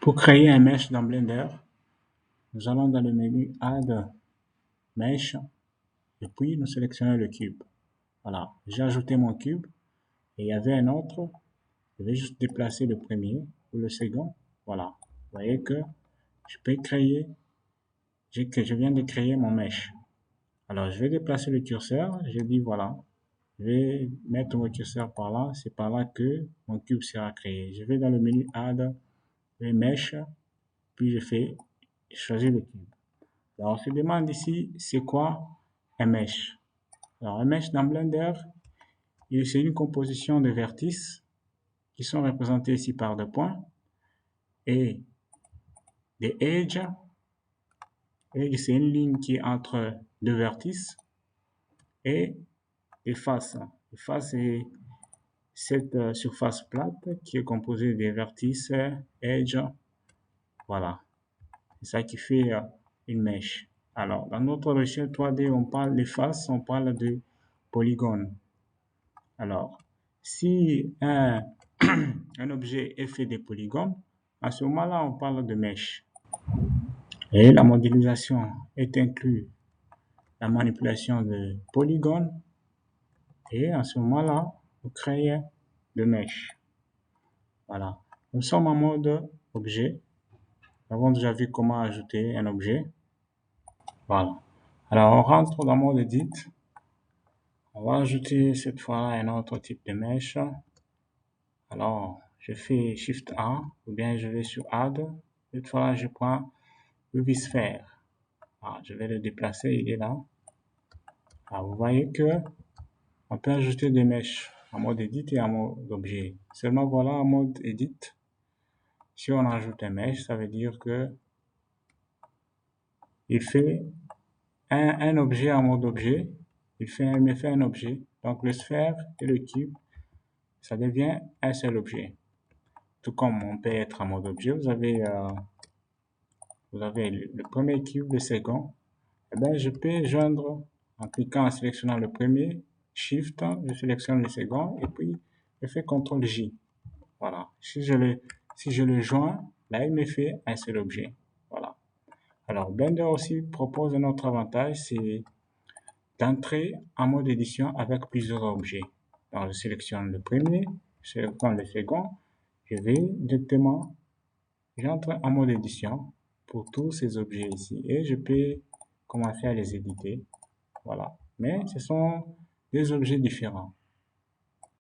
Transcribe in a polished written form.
Pour créer un mesh dans Blender, nous allons dans le menu Add Mesh et puis nous sélectionnons le cube. Voilà, j'ai ajouté mon cube et il y avait un autre. Je vais juste déplacer le premier ou le second. Voilà, vous voyez que je peux créer, je viens de créer mon mesh. Alors je vais déplacer le curseur, je dis voilà, je vais mettre mon curseur par là, c'est par là que mon cube sera créé. Je vais dans le menu Add et Mesh, puis je choisis le cube. Alors, on se demande ici, c'est quoi un mesh? Alors, un mesh dans Blender, c'est une composition de vertices qui sont représentés ici par des points et des edges. Edge, c'est une ligne qui est entre deux vertices et des faces. Les faces, c'est cette surface plate qui est composée des vertices, edge. Voilà. C'est ça qui fait une mesh. Alors, dans notre logiciel 3D, on parle des faces, on parle de polygones. Alors, si un objet est fait de polygones, à ce moment-là, on parle de mesh. Et la modélisation est inclus la manipulation de polygones. Et à ce moment-là, on crée de mesh. Voilà. Nous sommes en mode objet. Nous avons déjà vu comment ajouter un objet. Voilà. Alors, on rentre dans mode edit. On va ajouter cette fois-là un autre type de mesh. Alors, je fais Shift A, ou bien je vais sur Add. Cette fois-là, je prends UV Sphere. Je vais le déplacer, il est là. Alors, vous voyez que on peut ajouter des mèches en mode edit et en mode objet. Seulement, voilà, en mode edit, si on ajoute un mesh, ça veut dire que il fait un objet en mode objet. Il me fait un objet. Donc, le sphère et le cube, ça devient un seul objet. Tout comme on peut être en mode objet, vous avez le premier cube, le second. Eh bien, je peux joindre en cliquant, en sélectionnant le premier, Shift, je sélectionne le second et puis je fais CTRL J. Voilà. Si je le joins, là, il me fait un seul objet. Voilà. Alors, Blender aussi propose un autre avantage, c'est d'entrer en mode édition avec plusieurs objets. Donc, je sélectionne le premier, je sélectionne le second, je vais directement, j'entre en mode édition pour tous ces objets ici et je peux commencer à les éditer. Voilà. Mais ce sont des objets différents.